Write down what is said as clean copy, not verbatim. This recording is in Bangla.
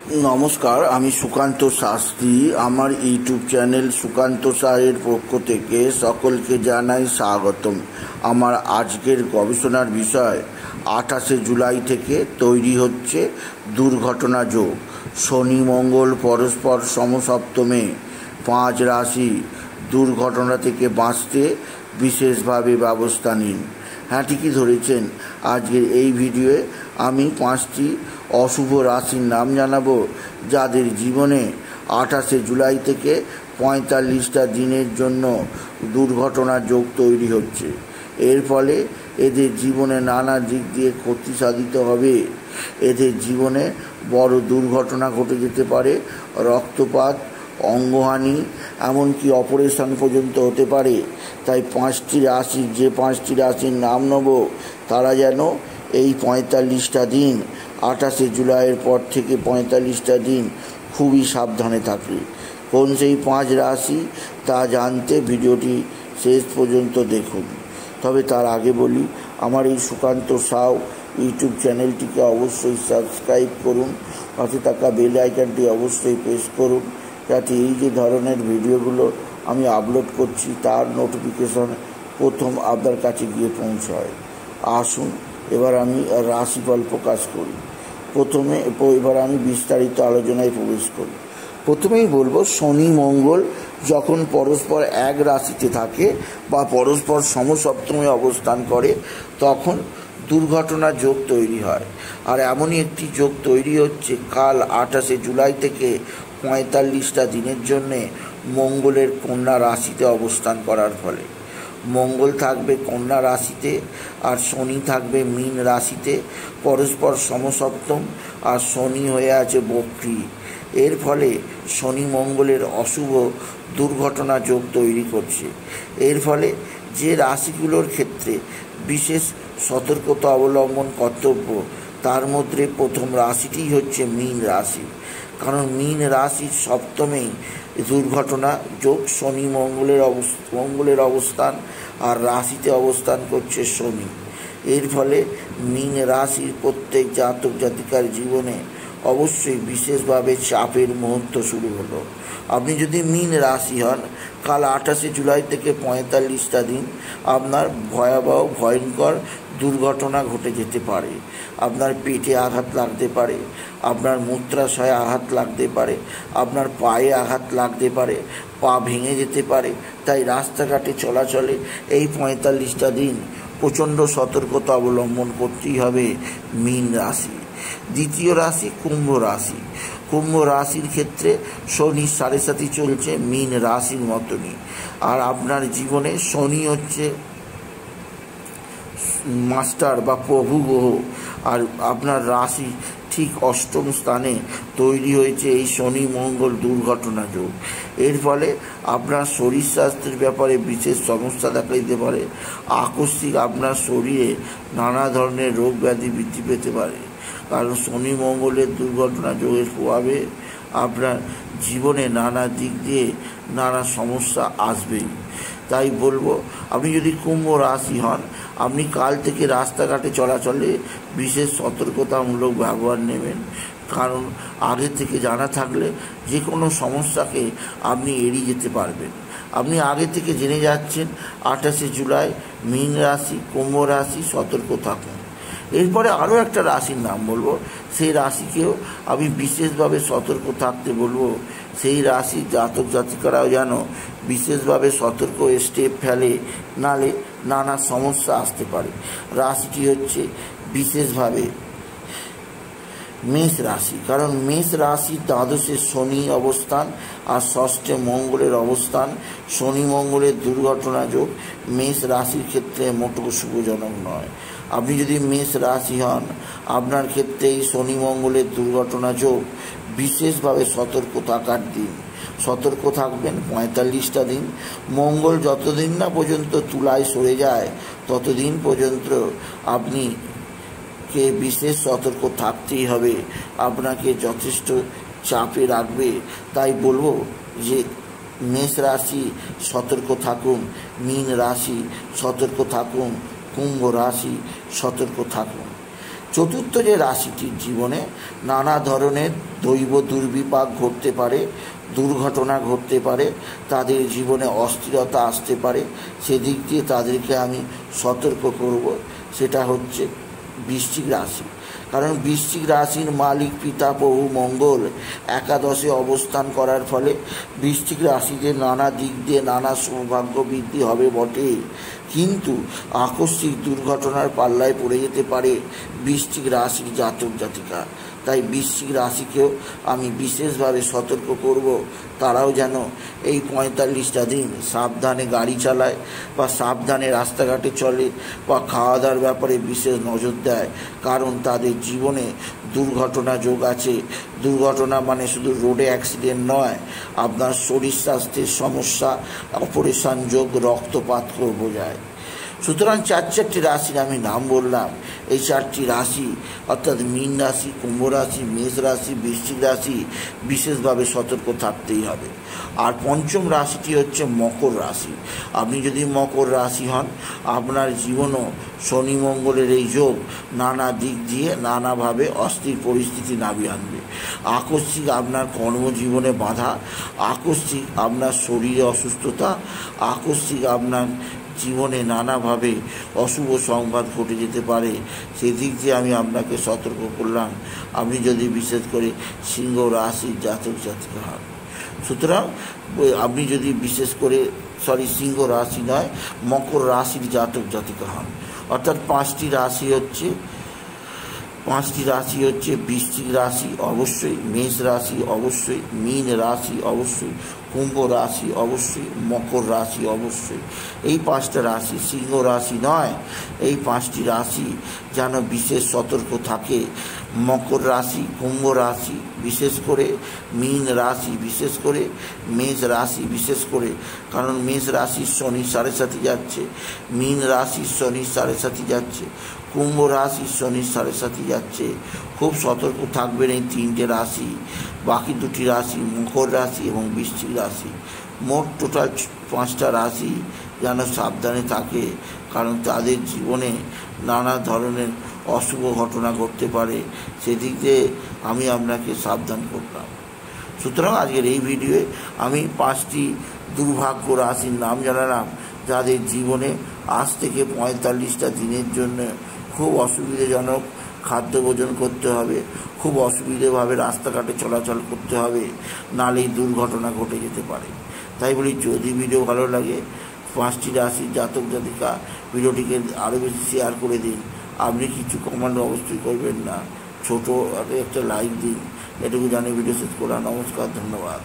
नमस्कार, आमी सुकांत शास्त्री। आमार यूट्यूब चैनल सुकांत साहेर पक्ष थेके सकलके जानाई स्वागतम। आमार आजकेर गवेषणार विषय 28 जुलाई थेके तैरी होच्छे दुर्घटना जोग। शनि मंगल परस्पर समसप्तमे 5 राशि दुर्घटना थेके बाँचते विशेषभावे व्यवस्था निन। हाँ, ठीकई धरेছেন। आजकेर এই ভিডিওয়ে আমি 5টি অশুভ রাশির নাম জানাবো যাদের জীবনে 28 জুলাই থেকে 45টা দিনের জন্য দুর্ঘটনার যোগ তৈরি হচ্ছে। এর ফলে এদের জীবনে নানা দিক দিয়ে ক্ষতি সাধিত হবে। এদের জীবনে বড় দুর্ঘটনা ঘটে যেতে পারে, রক্তপাত, অঙ্গহানি, এমনকি অপারেশন পর্যন্ত হতে পারে। তাই 5টি রাশির নাম নেব তারা যেন এই 45টা দিন 28 জুলাইয়ের পর থেকে 45টা দিন খুবই সাবধানে থাকে। কোন সেই 5 রাশি তা জানতে ভিডিওটি শেষ পর্যন্ত দেখুন। তবে তার আগে বলি, আমার এই সুকান্ত সাউ ইউটিউব চ্যানেলটিকে অবশ্যই সাবস্ক্রাইব করুন, পাশে থাকা বেল আইকনটি অবশ্যই প্রেস করুন যাতে এই যে ধরনের ভিডিওগুলো আমি আপলোড করছি তার নোটিফিকেশন প্রথম আপনার কাছে গিয়ে পৌঁছায়। আসুন এবার আমি রাশিফল প্রকাশ করি। এবার আমি বিস্তারিত আলোচনায় প্রবেশ করি। প্রথমেই বলবো, শনি মঙ্গল যখন পরস্পর এক রাশিতে থাকে বা পরস্পর সমসপ্তমে অবস্থান করে তখন দুর্ঘটনার যোগ তৈরি হয়। আর এমনই একটি যোগ তৈরি হচ্ছে কাল 28 জুলাই থেকে 45টা দিনের জন্যে মঙ্গলের কন্যা রাশিতে অবস্থান করার ফলে। মঙ্গল থাকবে কন্যা রাশিতে আর শনি থাকবে মীন রাশিতে, পরস্পর সমসপ্তম, আর শনি হয়ে আছে বক্রী। এর ফলে শনি মঙ্গলের অশুভ দুর্ঘটনা যোগ তৈরি করছে। এর ফলে যে রাশিগুলোর ক্ষেত্রে বিশেষ সতর্কতা অবলম্বন কর্তব্য তার মধ্যে প্রথম রাশিটি হচ্ছে মীন রাশি। কারণ মীন রাশির সপ্তমেই দুর্ঘটনা যোগ। শনি মঙ্গলের অবস্থান আর রাশিতে অবস্থান করছে শনি। এর ফলে মীন রাশির প্রত্যেক জাতক জাতিকার জীবনে অবশ্যই বিশেষভাবে চাপের মুহূর্ত শুরু হলো। আপনি যদি মীন রাশি হন, কাল 28 জুলাই থেকে 45টা দিন আপনার ভয়াবহ ভয়ঙ্কর দুর্ঘটনা ঘটে যেতে পারে। আপনার পেটে আঘাত লাগতে পারে, আপনার মূত্রাশয়ে আঘাত লাগতে পারে, আপনার পায়ে আঘাত লাগতে পারে, পা ভেঙে যেতে পারে। তাই রাস্তাঘাটে চলাচলে এই 45টা দিন প্রচণ্ড সতর্কতা অবলম্বন করতেই হবে মীন রাশি। দ্বিতীয় রাশি কুম্ভ রাশি। কুম্ভ রাশির ক্ষেত্রে শনি 7.5 চলছে মীন রাশির মতনই। আর আপনার জীবনে শনি হচ্ছে মাস্টার বা প্রভু গ্রহ, আর আপনার রাশি ঠিক 8ম স্থানে তৈরি হয়েছে এই শনি মঙ্গল দুর্ঘটনা যোগ। এর ফলে আপনার শরীর স্বাস্থ্যের ব্যাপারে বিশেষ সমস্যা দেখা দিতে পারে। আকস্মিক আপনার শরীরে নানা ধরনের রোগ ব্যাধি বৃদ্ধি পেতে পারে। কারণ শনি মঙ্গলের দুর্ঘটনা যোগের প্রভাবে আপনার জীবনে নানা দিক দিয়ে নানা সমস্যা আসবেই। তাই বলবো, আপনি যদি কুম্ভ রাশি হন, আপনি কাল থেকে রাস্তাঘাটে চলাচলে বিশেষ সতর্কতামূলক ব্যবহার নেবেন। কারণ আগে থেকে জানা থাকলে যে কোনো সমস্যাকে আপনি এড়িয়ে যেতে পারবেন। আপনি আগে থেকে জেনে যাচ্ছেন 28 জুলাই মীন রাশি, কুম্ভ রাশি, সতর্ক থাকুন। এরপরে আরও একটা রাশির নাম বলবো, সেই রাশিকেও আমি বিশেষভাবে সতর্ক থাকতে বলবো। সেই রাশির জাতক জাতিকারাও যেন বিশেষভাবে সতর্ক স্টেপ ফেলে, নালে নানা সমস্যা আসতে পারে। রাশিটি হচ্ছে বিশেষভাবে মেষ রাশি। কারণ মেষ রাশির দ্বাদশে শনি অবস্থান আর ষষ্ঠে মঙ্গলের অবস্থান। শনি মঙ্গলের দুর্ঘটনা যোগ মেষ রাশির ক্ষেত্রে মোটেও শুভজনক নয়। আপনি যদি মেষ রাশি হন, আপনার ক্ষেত্রে এই শনি মঙ্গলের দুর্ঘটনা যোগ বিশেষভাবে সতর্ক থাকার দিন। সতর্ক থাকবেন 45টা দিন। মঙ্গল যতদিন না পর্যন্ত তুলায় সরে যায় ততদিন পর্যন্ত আপনি কে বিশেষ সতর্ক থাকতেই হবে। আপনাকে যথেষ্ট চাপে রাখবে। তাই বলবো যে মেষ রাশি সতর্ক থাকুন, মীন রাশি সতর্ক থাকুন, কুম্ভ রাশি সতর্ক থাকুন। চতুর্থ যে রাশিটির জীবনে নানা ধরনের দৈব দুর্বিপাক ঘটতে পারে, দুর্ঘটনা ঘটতে পারে, তাদের জীবনে অস্থিরতা আসতে পারে, সেদিক দিয়ে তাদেরকে আমি সতর্ক করব, সেটা হচ্ছে বৃশ্চিক রাশি। কারণ বৃশ্চিক রাশির মালিক পিতা প্রভু মঙ্গল একাদশে অবস্থান করার ফলে বৃশ্চিক রাশিতে নানা দিক দিয়ে নানা সৌভাগ্য বৃদ্ধি হবে বটে, কিন্তু আকস্মিক দুর্ঘটনার পাল্লায় পড়ে যেতে পারে বৃশ্চিক রাশির জাতক জাতিকা। তাই বৃশ্চিক রাশিকেও আমি বিশেষভাবে সতর্ক করব, তারাও যেন এই ৪৫টা দিন সাবধানে গাড়ি চালায় বা সাবধানে রাস্তাঘাটে চলে বা খাওয়া দাওয়ার ব্যাপারে বিশেষ নজর দেয়। কারণ তাদের জীবনে দুর্ঘটনা যোগ আছে। দুর্ঘটনা মানে শুধু রোডে অ্যাক্সিডেন্ট নয়, আপনার শরীর স্বাস্থ্যের সমস্যা, অপারেশন যোগ, রক্তপাতকেও বোঝায়। সুতরাং চারটি রাশির আমি নাম বললাম। এই 4টি রাশি অর্থাৎ মীন রাশি, কুম্ভ রাশি, মেষ রাশি, বৃশ্চিক রাশি বিশেষভাবে সতর্ক থাকতেই হবে। আর পঞ্চম রাশিটি হচ্ছে মকর রাশি। আপনি যদি মকর রাশি হন, আপনার জীবনও শনি মঙ্গলের এই যোগ নানা দিক দিয়ে নানাভাবে অস্থির পরিস্থিতি নামিয়ে আনবে। আকস্মিক আপনার কর্মজীবনে বাধা, আকস্মিক আপনার শরীরে অসুস্থতা, আকস্মিক আপনার জীবনে নানাভাবে অশুভ সংবাদ ঘটে যেতে পারে। সেদিক দিয়ে আমি আপনাকে সতর্ক করলাম, আপনি যদি বিশেষ করে সিংহ রাশির জাতক জাতিকা হন। সুতরাং আপনি যদি বিশেষ করে সিংহ রাশি নয়, মকর রাশির জাতক জাতিকা হন, অর্থাৎ 5টি রাশি হচ্ছে বৃশ্চিক রাশি অবশ্যই, মেষ রাশি অবশ্যই, মীন রাশি অবশ্যই, কুম্ভ রাশি অবশ্যই, মকর রাশি অবশ্যই। এই 5টা রাশি, সিংহ রাশি নয়, এই 5টি রাশি যেন বিশেষ সতর্ক থাকে। মকর রাশি, কুম্ভ রাশি বিশেষ করে, মীন রাশি বিশেষ করে, মেষ রাশি বিশেষ করে, কারণ মেষ রাশির শনি 7.5 যাচ্ছে, মীন রাশির শনি 7.5 যাচ্ছে, কুম্ভ রাশির শনি 7.5 যাচ্ছে। খুব সতর্ক থাকবেন এই 3টে রাশি। বাকি 2টি রাশি মকর রাশি এবং বৃশ্চিক রাশি, মোট টোটাল 5টা রাশি যেন সাবধানে থাকে, কারণ তাদের জীবনে নানা ধরনের অশুভ ঘটনা ঘটতে পারে। সেদিক দিয়ে আমি আপনাকে সাবধান করলাম। সুতরাং আজকের এই ভিডিওয়ে আমি 5টি দুর্ভাগ্য রাশির নাম জানালাম, যাদের জীবনে আজ থেকে ৪৫টা দিনের জন্য খুব অসুবিধাজনক খাদ্য ভোজন করতে হবে, খুব অসুবিধাভাবে রাস্তাঘাটে চলাচল করতে হবে, নালেই দুর্ঘটনা ঘটে যেতে পারে। তাই বলি, যদি ভিডিও ভালো লাগে 5টি রাশির জাতক জাতিকা ভিডিওটিকে আরও বেশি শেয়ার করে দিন। আপনি কিছু কমেন্ট অবশ্যই করবেন না, ছোটো একটা লাইক দিন। এটুকু জানিয়ে ভিডিও শেষ করা। নমস্কার, ধন্যবাদ।